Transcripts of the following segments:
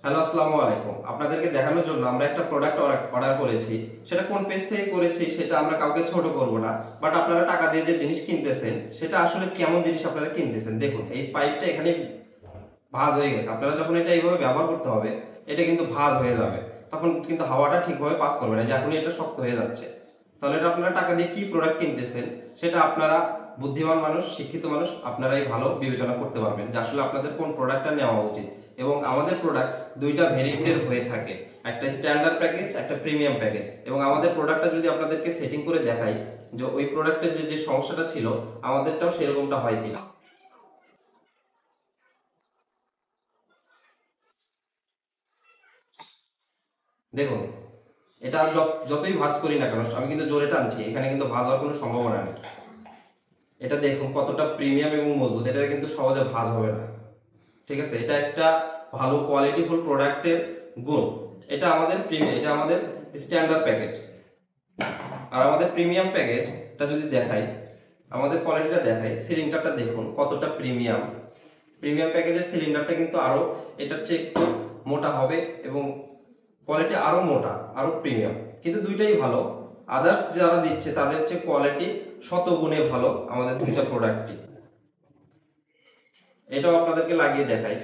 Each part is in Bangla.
হ্যালো, আসসালামু আলাইকুম। আপনাদেরকে দেখানোর জন্য আমরা একটা প্রোডাক্ট অর্ডার করেছি। সেটা কোন পেজ থেকে করেছি সেটা আমরা কাউকে ছোট করব না, বাট আপনারা টাকা দিয়ে যে জিনিস কিনতেছেন সেটা আসলে কেমন জিনিস আপনারা কিনতেছেন। দেখুন, এই পাইপটা এখানে ভাঁজ হয়ে গেছে। আপনারা যখন এটা এইভাবে ব্যবহার করতে হবে, এটা কিন্তু ভাঁজ হয়ে যাবে, তখন কিন্তু হাওয়াটা ঠিকভাবে পাস করবে না। যখনই এটা শক্ত হয়ে যাচ্ছে, তাহলে এটা আপনারা টাকা দিয়ে কি প্রোডাক্ট কিনতেছেন সেটা আপনারা বুদ্ধিমান মানুষ, শিক্ষিত মানুষ, আপনারাই ভালো বিবেচনা করতে পারবেন যে আসলে আপনাদের কোন প্রোডাক্টটা নেওয়া উচিত। এবং আমাদের প্রোডাক্ট দুইটা ভেরিয়েন্টের হয়ে থাকে, একটা স্ট্যান্ডার্ড প্যাকেজ, একটা প্রিমিয়াম প্যাকেজ। এবং আমাদের প্রোডাক্টটা যদি আপনাদেরকে সেটিং করে দেখাই যে ওই প্রোডাক্টের যে সমস্যাটা ছিল আমাদেরটাও সেরকমটা হয় কিনা। দেখুন, এটা যতই ভাঁজ করি না কেন, আমি কিন্তু জোরে টানছি, এখানে কিন্তু ভাঁজ হওয়ার কোনো সম্ভাবনা নেই। এটা দেখুন কতটা প্রিমিয়াম এবং মজবুত, এটা কিন্তু সহজে ভাঁজ হবে না। ঠিক আছে, এটা একটা ভালো কোয়ালিটিফুল প্রোডাক্টের গুণ। এটা আমাদের স্ট্যান্ডার্ড প্যাকেজ। আর আমাদের প্রিমিয়াম প্যাকেজটা যদি দেখাই, আমাদের কোয়ালিটিটা দেখাই, সিলিন্ডারটা দেখুন কতটা প্রিমিয়াম। প্রিমিয়াম প্যাকেজের সিলিন্ডারটা কিন্তু আরো এটার চেয়ে একটু মোটা হবে এবং কোয়ালিটি আরো মোটা, আরো প্রিমিয়াম, কিন্তু দুইটাই ভালো। আদার্স যারা দিচ্ছে তাদের চেয়ে কোয়ালিটি শত গুণে ভালো আমাদের দুইটা প্রোডাক্টই। এটাও আপনাদেরকে লাগিয়ে দেখাই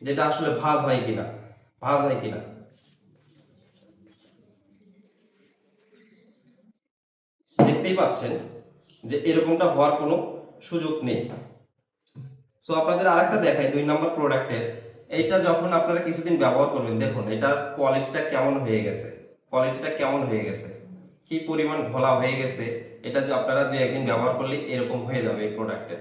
যেটা আসলে ভাঁজ হয় কিনা। দেখতেই পাচ্ছেন যে এরকমটা হওয়ার কোনো সুযোগ নেই। সো আপনাদের আরেকটা দেখাই, 2 নম্বর প্রোডাক্টের। এইটা যখন আপনারা কিছুদিন ব্যবহার করবেন, দেখুন এটার কোয়ালিটিটা কেমন হয়ে গেছে, কি পরিমাণ ঘোলা হয়ে গেছে। এটা যে আপনারা 2-1 দিন ব্যবহার করলে এরকম হয়ে যাবে এই প্রোডাক্টের।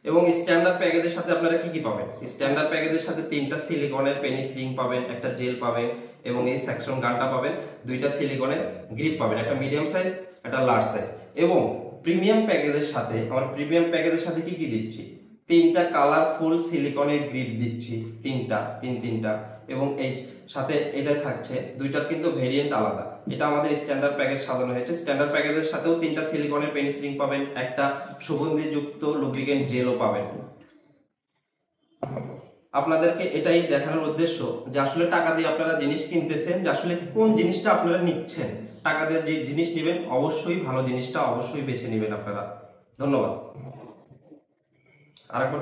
এবং স্ট্যান্ডার্ড প্যাকেজের সাথে আপনারা কি কি পাবেন? স্ট্যান্ডার্ড প্যাকেজের সাথে 3টা সিলিকনের পেনিস রিং পাবেন, একটা জেল পাবেন এবং এই সেকশন গানটা পাবেন, 2টা সিলিকনের গ্রিপ পাবেন, একটা মিডিয়াম সাইজ, একটা লার্জ সাইজ। এবং প্রিমিয়াম প্যাকেজের সাথে কি কি দিচ্ছি? 3টা কালারফুল সিলিকনের গ্রিপ দিচ্ছি, তিনটা। এবং এই সাথে এটা থাকছে, 2টার কিন্তু ভেরিয়েন্ট আলাদা। এটা আমাদের স্ট্যান্ডার্ড প্যাকেজ সাজানো হয়েছে। স্ট্যান্ডার্ড প্যাকেজের সাথেও 3টা সিলিকনের পেনিস রিং পাবেন, একটা সুগন্ধিযুক্ত লুব্রিকেন্ট জেলও পাবেন। আপনাদেরকে এটাই দেখানোর উদ্দেশ্য যে আসলে টাকা দিয়ে আপনারা জিনিস কিনতেছেন, যে আসলে কোন জিনিসটা আপনারা নিচ্ছেন। টাকা দিয়ে যে জিনিস নেবেন অবশ্যই ভালো জিনিসটা অবশ্যই বেছে নেবেন আপনারা। ধন্যবাদ। আরেকবার